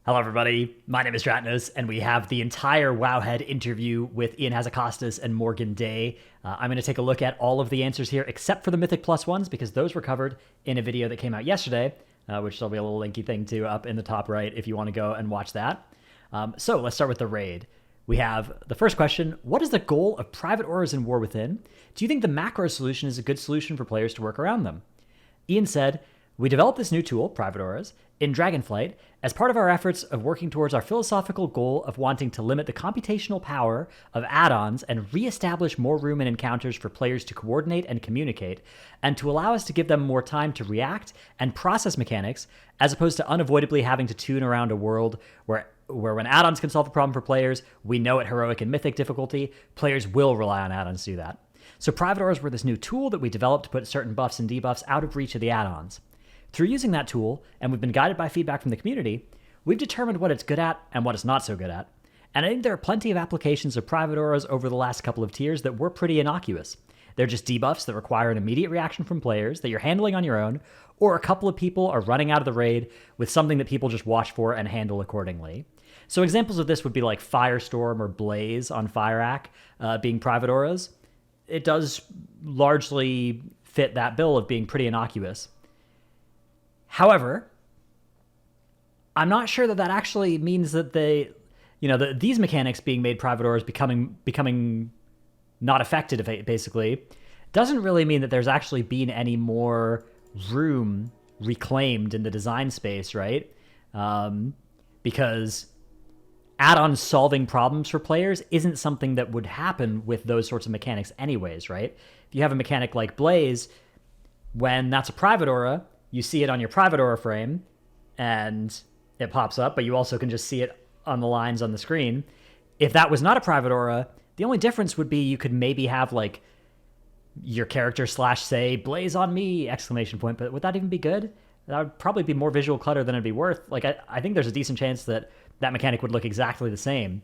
Hello, everybody. My name is Stratnos, and we have the entire Wowhead interview with Ian Hazakostas and Morgan Day. I'm going to take a look at all of the answers here, except for the Mythic Plus ones, because those were covered in a video that came out yesterday, which there'll be a little linky thing to up in the top right if you want to go and watch that. So let's start with the raid. We have the first question: what is the goal of private auras in War Within? Do you think the macro solution is a good solution for players to work around them? Ian said, we developed this new tool, private auras, in Dragonflight as part of our efforts of working towards our philosophical goal of wanting to limit the computational power of add-ons and re-establish more room in encounters for players to coordinate and communicate, and to allow us to give them more time to react and process mechanics, as opposed to unavoidably having to tune around a world where when add-ons can solve a problem for players, we know at heroic and mythic difficulty, players will rely on add-ons to do that. So private auras were this new tool that we developed to put certain buffs and debuffs out of reach of the add-ons. Through using that tool, and we've been guided by feedback from the community, we've determined what it's good at and what it's not so good at. And I think there are plenty of applications of private auras over the last couple of tiers that were pretty innocuous. They're just debuffs that require an immediate reaction from players that you're handling on your own, or a couple of people are running out of the raid with something that people just watch for and handle accordingly. So examples of this would be like Firestorm or Blaze on Fire being private auras. It does largely fit that bill of being pretty innocuous. However, I'm not sure that actually means that these mechanics being made private auras becoming not affected, basically, doesn't really mean that there's actually been any more room reclaimed in the design space, right? Because add-ons solving problems for players isn't something that would happen with those sorts of mechanics anyways, right? If you have a mechanic like Blaze, when that's a private aura, you see it on your private aura frame, and it pops up, but you also can just see it on the lines on the screen. If that was not a private aura, the only difference would be you could maybe have like your character say "Blaze on me!" ! But would that even be good? That would probably be more visual clutter than it'd be worth. Like I think there's a decent chance that mechanic would look exactly the same.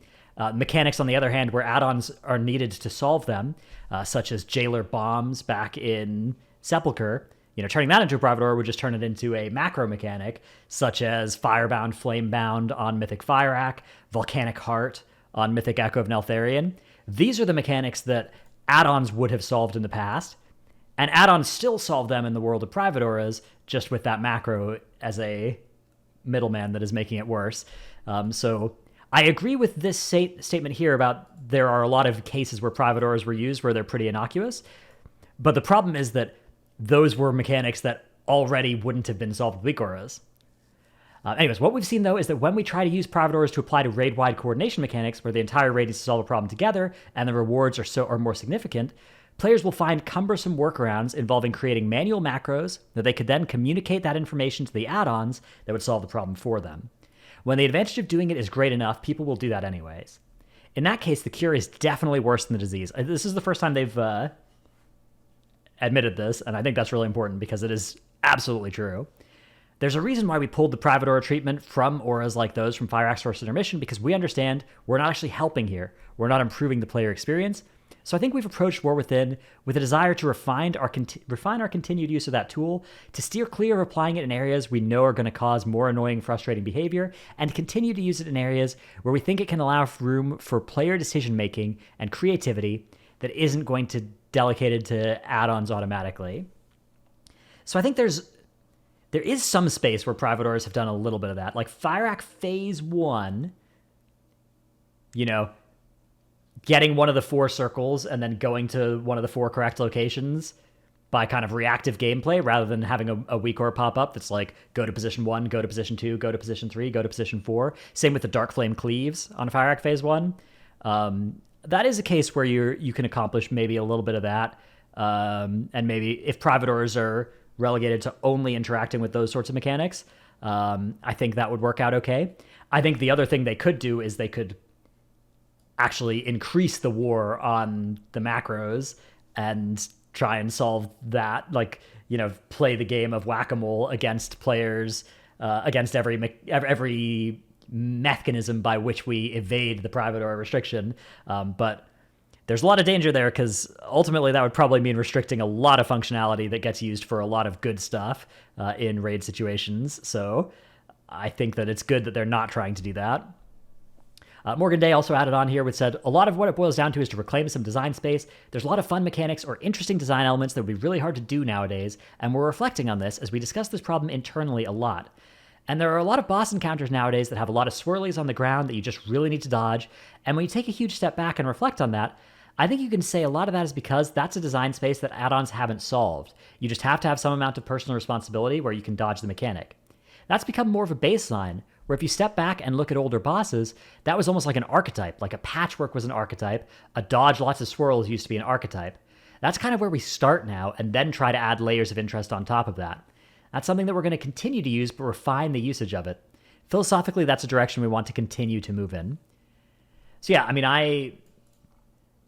Mechanics, on the other hand, where add-ons are needed to solve them, such as Jailer Bombs back in Sepulchre, turning that into a private aura would just turn it into a macro mechanic, such as Firebound, Flamebound on Mythic Fireack, Volcanic Heart on Mythic Echo of Neltharion. These are the mechanics that add-ons would have solved in the past, and add-ons still solve them in the world of private auras, just with that macro as a middleman that is making it worse. So I agree with this statement here about there are a lot of cases where private auras were used where they're pretty innocuous, but the problem is that those were mechanics that already wouldn't have been solved with weak auras. Anyways, what we've seen, though, is that when we try to use private auras to apply to raid-wide coordination mechanics, where the entire raid needs to solve a problem together, and the rewards are more significant, players will find cumbersome workarounds involving creating manual macros that they could then communicate that information to the add-ons that would solve the problem for them. When the advantage of doing it is great enough, people will do that anyways. In that case, the cure is definitely worse than the disease. This is the first time they've admitted this, and I think that's really important because it is absolutely true. There's a reason why we pulled the private aura treatment from auras like those from Fireax's First Intermission, because we understand we're not actually helping here. We're not improving the player experience. So I think we've approached War Within with a desire to refine our continued use of that tool, to steer clear of applying it in areas we know are going to cause more annoying, frustrating behavior, and continue to use it in areas where we think it can allow room for player decision-making and creativity that isn't going to delegated to add-ons automatically. So I think there is some space where private auras have done a little bit of that. Like Fireack Phase 1, getting one of the 4 circles and then going to one of the 4 correct locations by kind of reactive gameplay rather than having a weak aura pop up that's like, go to position 1, go to position 2, go to position 3, go to position 4. Same with the Dark Flame Cleaves on Fireack Phase 1. That is a case where you can accomplish maybe a little bit of that. And maybe if private auras are relegated to only interacting with those sorts of mechanics, I think that would work out okay. I think the other thing they could do is they could actually increase the war on the macros and try and solve that, play the game of whack-a-mole against players, against every mechanism by which we evade the private aura restriction. But there's a lot of danger there, because ultimately that would probably mean restricting a lot of functionality that gets used for a lot of good stuff in raid situations. So I think that it's good that they're not trying to do that. Morgan Day also added on here, which said, a lot of what it boils down to is to reclaim some design space. There's a lot of fun mechanics or interesting design elements that would be really hard to do nowadays, and we're reflecting on this as we discuss this problem internally a lot. And there are a lot of boss encounters nowadays that have a lot of swirlies on the ground that you just really need to dodge, and when you take a huge step back and reflect on that, I think you can say a lot of that is because that's a design space that add-ons haven't solved. You just have to have some amount of personal responsibility where you can dodge the mechanic. That's become more of a baseline, where if you step back and look at older bosses, that was almost like an archetype. Like a patchwork was an archetype, a dodge lots of swirls used to be an archetype. That's kind of where we start now, and then try to add layers of interest on top of that. That's something that we're going to continue to use, but refine the usage of it. Philosophically, that's a direction we want to continue to move in. So yeah, I mean, I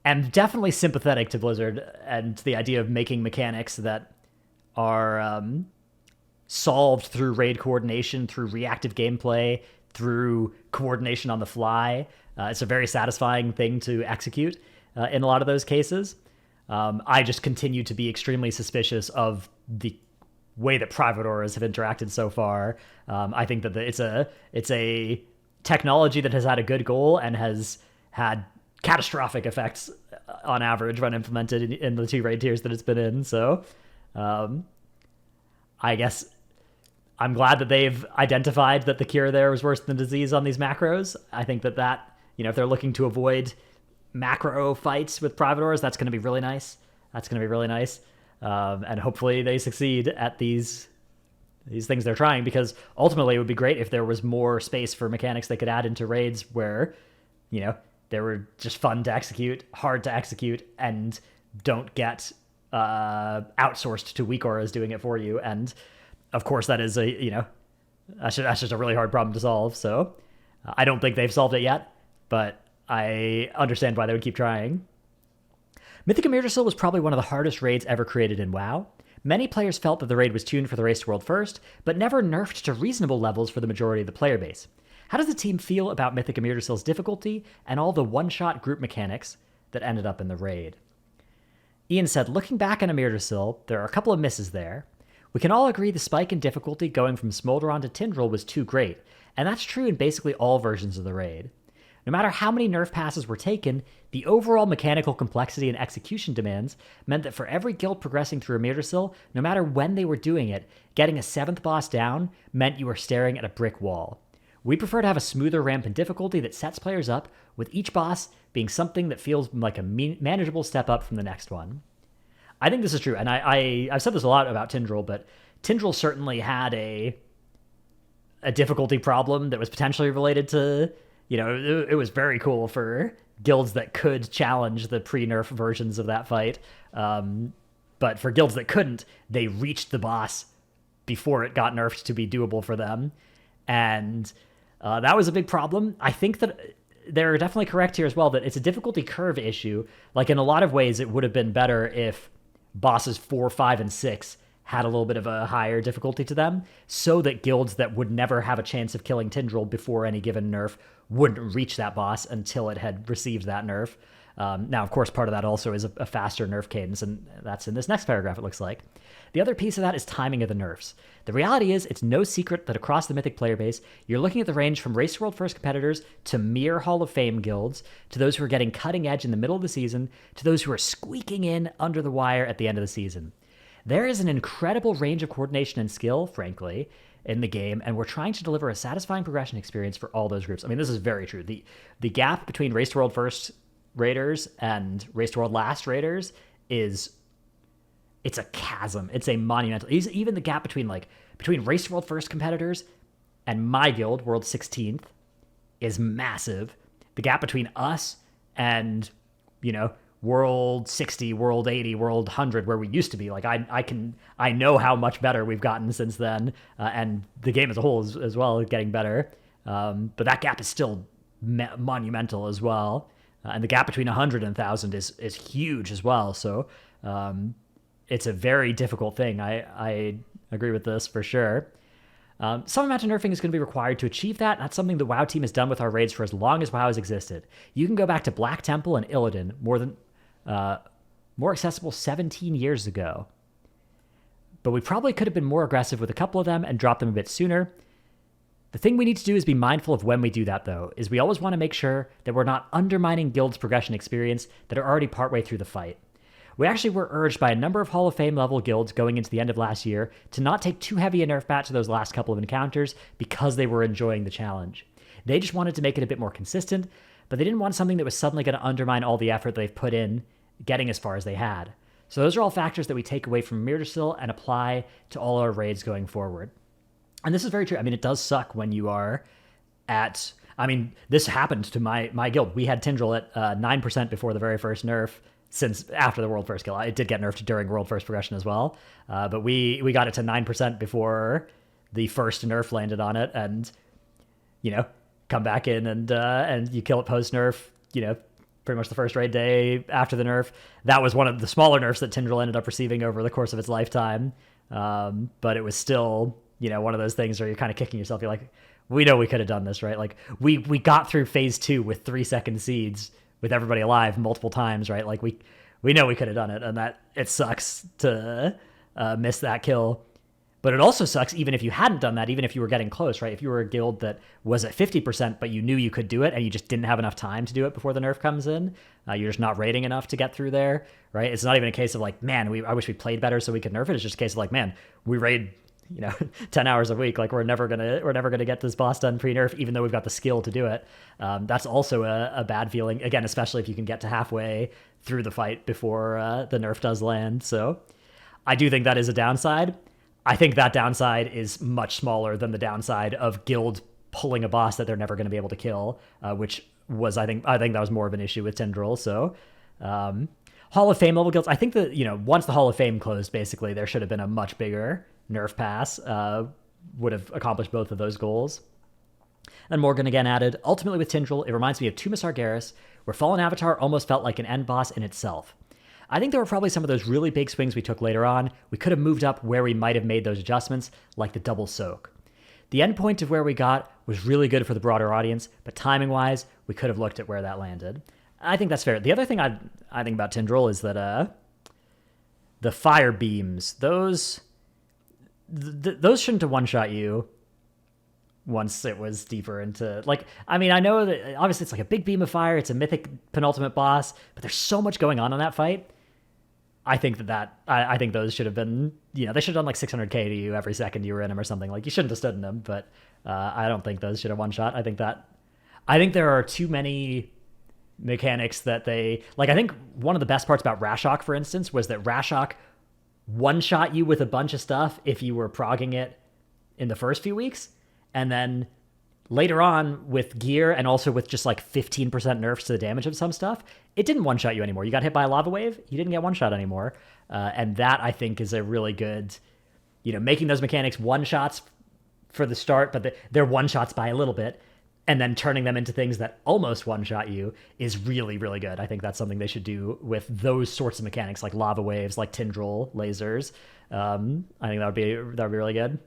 am definitely sympathetic to Blizzard and to the idea of making mechanics that are solved through raid coordination, through reactive gameplay, through coordination on the fly. It's a very satisfying thing to execute in a lot of those cases. I just continue to be extremely suspicious of the way that private auras have interacted so far. I think that it's a technology that has had a good goal and has had catastrophic effects on average when implemented in the 2 raid tiers that it's been in. So I guess I'm glad that they've identified that the cure there was worse than the disease on these macros. I think that, if they're looking to avoid macro fights with private auras, that's going to be really nice. And hopefully they succeed at these things they're trying, because ultimately it would be great if there was more space for mechanics they could add into raids where, they were just fun to execute, hard to execute, and don't get outsourced to weak auras doing it for you. And of course, that is that's just a really hard problem to solve. So I don't think they've solved it yet, but I understand why they would keep trying. Mythic Amirdrassil was probably one of the hardest raids ever created in WoW. Many players felt that the raid was tuned for the race to world first, but never nerfed to reasonable levels for the majority of the player base. How does the team feel about Mythic Amirdrassil's difficulty and all the one-shot group mechanics that ended up in the raid? Ian said, looking back on Amirdrassil, there are a couple of misses there. We can all agree the spike in difficulty going from Smolderon to Tindral was too great, and that's true in basically all versions of the raid. No matter how many nerf passes were taken, the overall mechanical complexity and execution demands meant that for every guild progressing through Amirdrassil, no matter when they were doing it, getting a 7th boss down meant you were staring at a brick wall. We prefer to have a smoother ramp in difficulty that sets players up, with each boss being something that feels like a manageable step up from the next one. I think this is true, and I've said this a lot about Tindral, but Tindral certainly had a difficulty problem that was potentially related to, it was very cool for guilds that could challenge the pre-nerf versions of that fight, but for guilds that couldn't, they reached the boss before it got nerfed to be doable for them, and that was a big problem. I think that they're definitely correct here as well, that it's a difficulty curve issue. Like, in a lot of ways, it would have been better if bosses 4, 5, and 6 had a little bit of a higher difficulty to them, so that guilds that would never have a chance of killing Tindral before any given nerf wouldn't reach that boss until it had received that nerf. Now, of course, part of that also is a faster nerf cadence, and that's in this next paragraph, it looks like. The other piece of that is timing of the nerfs. The reality is, it's no secret that across the Mythic player base, you're looking at the range from Race World First competitors to mere Hall of Fame guilds, to those who are getting cutting edge in the middle of the season, to those who are squeaking in under the wire at the end of the season. There is an incredible range of coordination and skill, frankly, in the game, and we're trying to deliver a satisfying progression experience for all those groups. I mean, this is very true. The gap between Race to World First raiders and Race to World Last raiders it's a chasm. It's a monumental. Even the gap between Race to World First competitors and my guild, World 16th, is massive. The gap between us and, World 60, World 80, World 100, where we used to be. Like, I know how much better we've gotten since then, and the game as a whole as well is getting better. But that gap is still monumental as well. And the gap between 100 and 1,000 is huge as well. So it's a very difficult thing. I agree with this for sure. Some amount of nerfing is going to be required to achieve that. That's something the WoW team has done with our raids for as long as WoW has existed. You can go back to Black Temple and Illidan, more accessible 17 years ago. But we probably could have been more aggressive with a couple of them and dropped them a bit sooner. The thing we need to do is be mindful of when we do that, though, is we always want to make sure that we're not undermining guilds' progression experience that are already partway through the fight. We actually were urged by a number of Hall of Fame level guilds going into the end of last year to not take too heavy a nerf bat to those last couple of encounters because they were enjoying the challenge. They just wanted to make it a bit more consistent, but they didn't want something that was suddenly going to undermine all the effort they've put in getting as far as they had. So those are all factors that we take away from Amirdrassil and apply to all our raids going forward. And this is very true. I mean, it does suck when you are at... I mean, this happened to my guild. We had Tindril at 9% before the very first nerf, since after the world first kill. It did get nerfed during world first progression as well. But we got it to 9% before the first nerf landed on it. And, you know, come back in and you kill it post nerf, you know, pretty much the first raid day after the nerf. That was one of the smaller nerfs that Tindril ended up receiving over the course of its lifetime. But it was still, you know, one of those things where you're kind of kicking yourself. You're like, we know we could have done this, right? Like we got through phase 2 with 3-second seeds with everybody alive multiple times, right? Like we know we could have done it, and that it sucks to miss that kill. But it also sucks even if you hadn't done that, even if you were getting close, right? If you were a guild that was at 50%, but you knew you could do it and you just didn't have enough time to do it before the nerf comes in, you're just not raiding enough to get through there, right? It's not even a case of like, man, I wish we played better so we could nerf it. It's just a case of like, man, we raid, you know, 10 hours a week. Like we're never gonna get this boss done pre-nerf, even though we've got the skill to do it. That's also a bad feeling, again, especially if you can get to halfway through the fight before the nerf does land. So I do think that is a downside. I think that downside is much smaller than the downside of guild pulling a boss that they're never going to be able to kill, which was, I think that was more of an issue with Tindril. So Hall of Fame level guilds, I think that, you know, once the Hall of Fame closed, basically, there should have been a much bigger nerf pass, would have accomplished both of those goals. And Morgan again added, ultimately with Tindril, it reminds me of Tumas Argaris, where Fallen Avatar almost felt like an end boss in itself. I think there were probably some of those really big swings we took later on. We could have moved up where we might have made those adjustments, like the double soak. The end point of where we got was really good for the broader audience, but timing-wise, we could have looked at where that landed. I think that's fair. The other thing I think about Tindril is that the fire beams, those shouldn't have one-shot you once it was deeper into, like, I mean, I know that obviously it's like a big beam of fire, it's a mythic penultimate boss, but there's so much going on in that fight. I think I think those should have been, you know, they should have done like 600k to you every second you were in them or something. Like, you shouldn't have stood in them, but I don't think those should have one shot. I think there are too many mechanics that they, like, I think one of the best parts about Rashok, for instance, was that Rashok one shot you with a bunch of stuff if you were progging it in the first few weeks. And then later on with gear and also with just like 15% nerfs to the damage of some stuff, it didn't one-shot you anymore. You got hit by a lava wave, you didn't get one-shot anymore. And that, I think, is a really good, you know, making those mechanics one-shots for the start, but they're one-shots by a little bit, and then turning them into things that almost one-shot you is really, really good. I think that's something they should do with those sorts of mechanics, like lava waves, like Tindril lasers. I think that would be really good.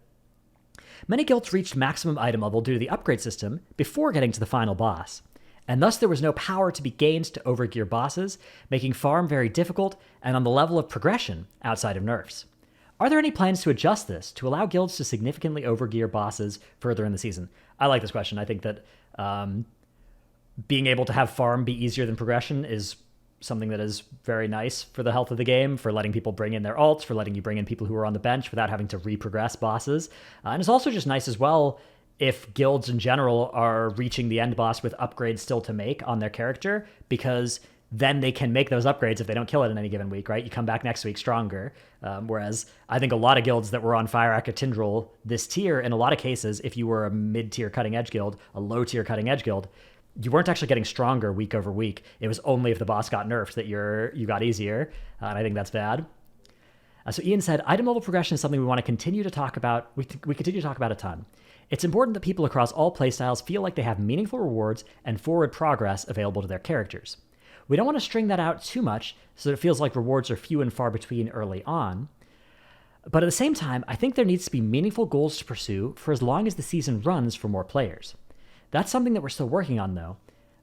Many guilds reached maximum item level due to the upgrade system before getting to the final boss, and thus there was no power to be gained to overgear bosses, making farm very difficult and on the level of progression outside of nerfs. Are there any plans to adjust this to allow guilds to significantly overgear bosses further in the season? I like this question. I think that being able to have farm be easier than progression is something that is very nice for the health of the game, for letting people bring in their ults, for letting you bring in people who are on the bench without having to re-progress bosses. And it's also just nice as well if guilds in general are reaching the end boss with upgrades still to make on their character, because then they can make those upgrades if they don't kill it in any given week, right? You come back next week stronger. Whereas I think a lot of guilds that were on Fire Act Tindril this tier, in a lot of cases, if you were a mid-tier cutting-edge guild, a low-tier cutting-edge guild, you weren't actually getting stronger week over week. It was only if the boss got nerfed that you got easier, and I think that's bad. So Ian said, item level progression is something we want to continue to talk about. We continue to talk about a ton. It's important that people across all playstyles feel like they have meaningful rewards and forward progress available to their characters. We don't want to string that out too much so that it feels like rewards are few and far between early on. But at the same time, I think there needs to be meaningful goals to pursue for as long as the season runs for more players. That's something that we're still working on, though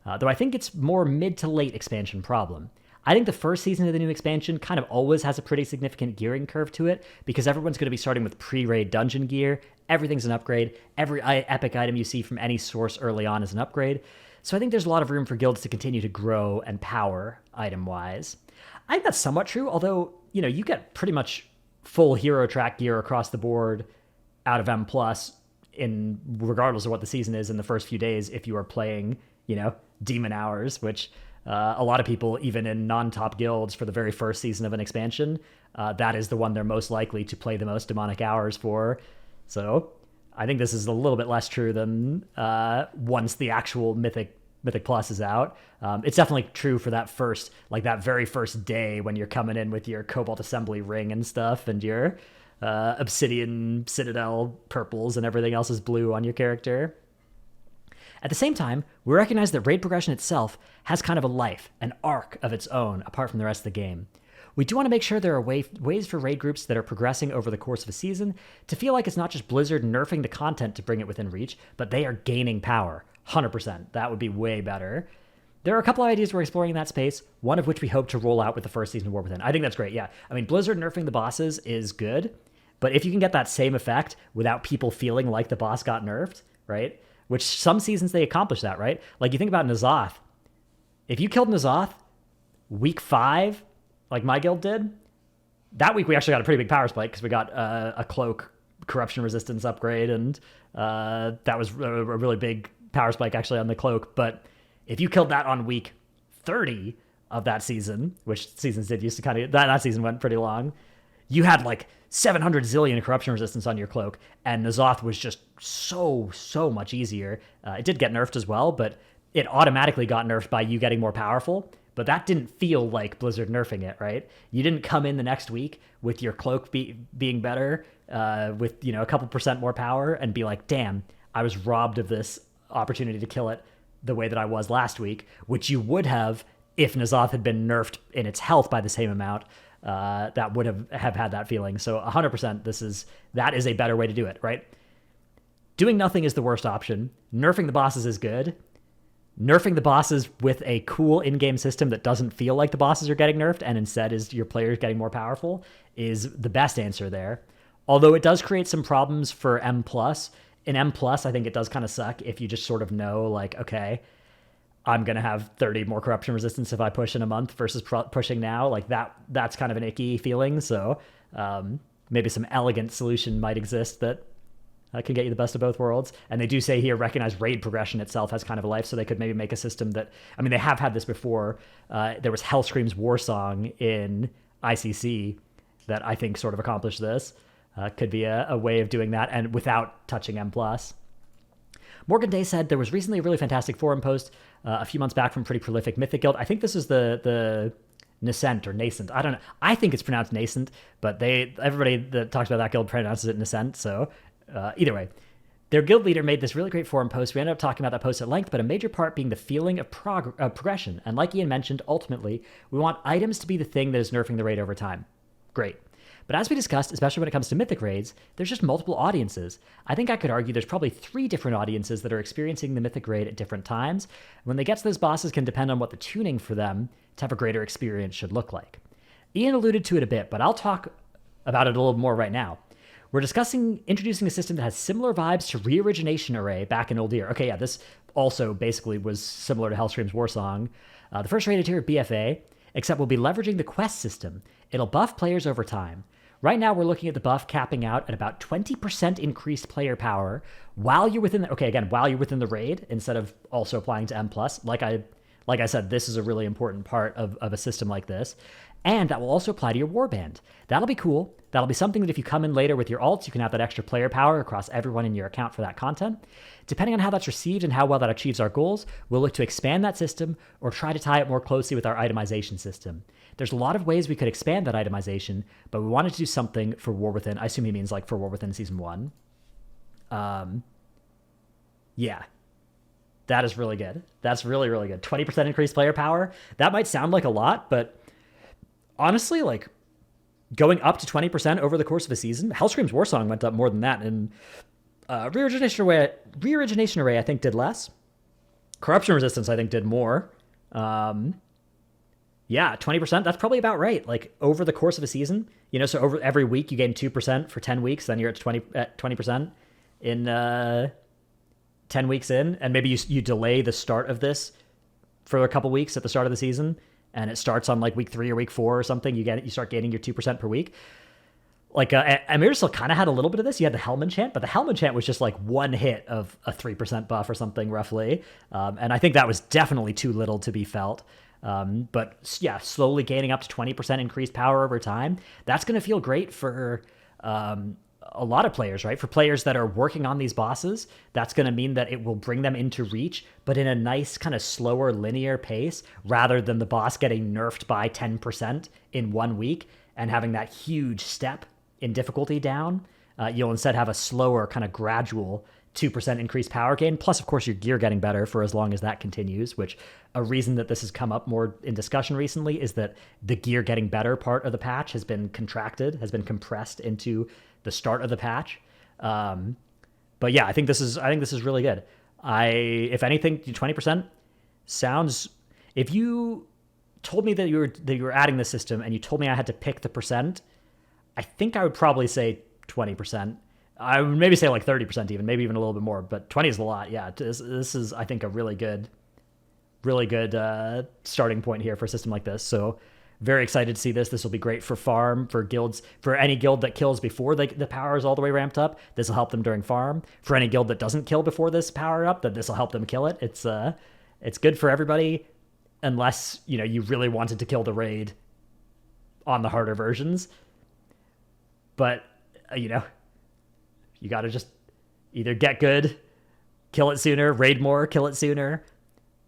I think it's more mid to late expansion problem. I think the first season of the new expansion kind of always has a pretty significant gearing curve to it, because everyone's going to be starting with pre-raid dungeon gear Everything's an upgrade. Every epic item you see from any source early on is an upgrade. So I think there's a lot of room for guilds to continue to grow and power item-wise. I think that's somewhat true, although, you get pretty much full hero track gear across the board out of M+, in regardless of what the season is in the first few days if you are playing, Demon Hours, which a lot of people, even in non-top guilds for the very first season of an expansion, that is the one they're most likely to play the most demonic hours for. So I think this is a little bit less true than once the actual Mythic Plus is out. It's definitely true for that very first day when you're coming in with your Cobalt Assembly ring and stuff, and your Obsidian Citadel purples and everything else is blue on your character. At the same time, we recognize that raid progression itself has kind of a life, an arc of its own, apart from the rest of the game. We do want to make sure there are ways for raid groups that are progressing over the course of a season to feel like it's not just Blizzard nerfing the content to bring it within reach, but they are gaining power. 100%. That would be way better. There are a couple of ideas we're exploring in that space, one of which we hope to roll out with the first season of War Within. I think that's great, yeah. I mean, Blizzard nerfing the bosses is good, but if you can get that same effect without people feeling like the boss got nerfed, right? Which some seasons they accomplish that, right? Like you think about N'Zoth. If you killed N'Zoth week 5, like my guild did, that week we actually got a pretty big power spike because we got a cloak corruption resistance upgrade, and that was a really big power spike actually on the cloak. But if you killed that on week 30 of that season, which seasons did used to kind of, that season went pretty long, you had like 700 zillion corruption resistance on your cloak, and N'Zoth was just so much easier. It did get nerfed as well, but it automatically got nerfed by you getting more powerful. But that didn't feel like Blizzard nerfing it, right? You didn't come in the next week with your cloak being better, with a couple percent more power, and be like, damn, I was robbed of this opportunity to kill it the way that I was last week, which you would have if N'Zoth had been nerfed in its health by the same amount. That would have had that feeling. So 100%, that is a better way to do it, right? Doing nothing is the worst option. Nerfing the bosses is good. Nerfing the bosses with a cool in-game system that doesn't feel like the bosses are getting nerfed and instead is your players getting more powerful is the best answer there. Although it does create some problems for M+. In M+, I think it does kind of suck if you just sort of know, like, okay, I'm going to have 30 more corruption resistance if I push in a month versus pushing now. Like that's kind of an icky feeling. So maybe some elegant solution might exist that can get you the best of both worlds. And they do say here, recognize raid progression itself has kind of a life. So they could maybe make a system that, I mean, they have had this before. There was Hellscream's Warsong in ICC that I think sort of accomplished this. Could be a way of doing that and without touching M+. Morgan Day said there was recently a really fantastic forum post a few months back from pretty prolific Mythic guild. I think this is the Nascent or Nascent. I don't know. I think it's pronounced Nascent, but everybody that talks about that guild pronounces it Nascent. So either way, their guild leader made this really great forum post. We ended up talking about that post at length, but a major part being the feeling of progression. And like Ian mentioned, ultimately, we want items to be the thing that is nerfing the raid over time. Great. But as we discussed, especially when it comes to Mythic raids, there's just multiple audiences. I think I could argue there's probably 3 different audiences that are experiencing the Mythic raid at different times. When they get to those bosses can depend on what the tuning for them to have a greater experience should look like. Ian alluded to it a bit, but I'll talk about it a little more right now. We're discussing introducing a system that has similar vibes to Reorigination Array back in Old Year. Okay, yeah, this also basically was similar to Hellscream's Warsong. The first rated tier of BFA, except we'll be leveraging the quest system. It'll buff players over time. Right now, we're looking at the buff capping out at about 20% increased player power while you're within the raid, instead of also applying to M+. Like I said, this is a really important part of a system like this. And that will also apply to your warband. That'll be cool. That'll be something that if you come in later with your alts, you can have that extra player power across everyone in your account for that content. Depending on how that's received and how well that achieves our goals, we'll look to expand that system or try to tie it more closely with our itemization system. There's a lot of ways we could expand that itemization, but we wanted to do something for War Within. I assume he means like for War Within Season 1. Yeah. That is really good. That's really, really good. 20% increased player power. That might sound like a lot, but honestly, like going up to 20% over the course of a season, Hellscream's Warsong went up more than that, and Reorigination Array I think did less. Corruption Resistance I think did more. Yeah, 20%, that's probably about right. Like over the course of a season, so over every week you gain 2% for 10 weeks, then you're at 20%. in 10 weeks in, and maybe you delay the start of this for a couple weeks at the start of the season, and it starts on like week 3 or week 4 or something, you start gaining your 2% per week. Like Amirdrassil kind of had a little bit of this. You had the Hellman chant, but the Hellman chant was just like one hit of a 3% buff or something roughly, and I think that was definitely too little to be felt. But yeah, slowly gaining up to 20% increased power over time. That's going to feel great for a lot of players, right? For players that are working on these bosses, that's going to mean that it will bring them into reach, but in a nice kind of slower linear pace, rather than the boss getting nerfed by 10% in 1 week and having that huge step in difficulty down. You'll instead have a slower kind of gradual 2% increased power gain. Plus, of course, your gear getting better for as long as that continues, which a reason that this has come up more in discussion recently is that the gear getting better part of the patch has been compressed into the start of the patch. But yeah, I think this is really good. If anything, 20% sounds, if you told me that you were adding the system and you told me I had to pick the percent, I think I would probably say 20%. I would maybe say like 30% even, maybe even a little bit more, but 20 is a lot. Yeah, this is, I think, a really good starting point here for a system like this. So very excited to see this. This will be great for farm, for guilds, for any guild that kills before the power is all the way ramped up. This will help them during farm. For any guild that doesn't kill before this power up, that this will help them kill it. It's good for everybody, unless you really wanted to kill the raid on the harder versions. But you got to just either get good, kill it sooner, raid more, kill it sooner.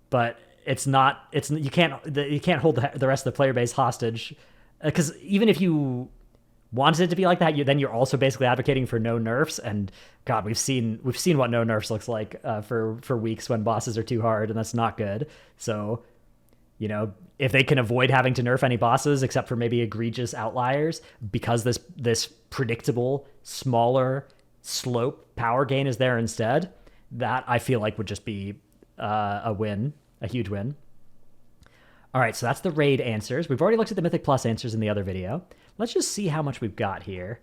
But you can't hold the rest of the player base hostage, because even if you wanted it to be like that, then you're also basically advocating for no nerfs. And God, we've seen what no nerfs looks like for weeks when bosses are too hard, and that's not good. So if they can avoid having to nerf any bosses except for maybe egregious outliers, because this predictable smaller slope power gain is there instead, that I feel like would just be a win, a huge win. All right, so that's the raid answers. We've already looked at the Mythic Plus answers in the other video. Let's just see how much we've got here.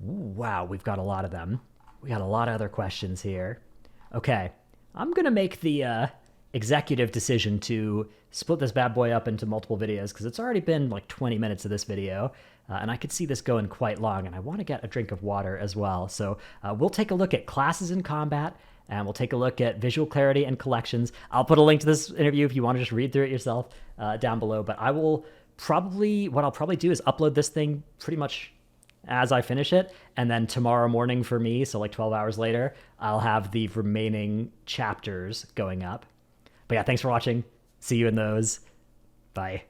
Ooh, wow, we've got a lot of them. We got a lot of other questions here. Okay, I'm going to make the executive decision to split this bad boy up into multiple videos, because it's already been like 20 minutes of this video, and I could see this going quite long, and I want to get a drink of water as well. So we'll take a look at classes in combat, and we'll take a look at visual clarity and collections. I'll put a link to this interview if you want to just read through it yourself down below, but what I'll probably do is upload this thing pretty much as I finish it, and then tomorrow morning for me, so like 12 hours later, I'll have the remaining chapters going up. But yeah, thanks for watching. See you in those. Bye.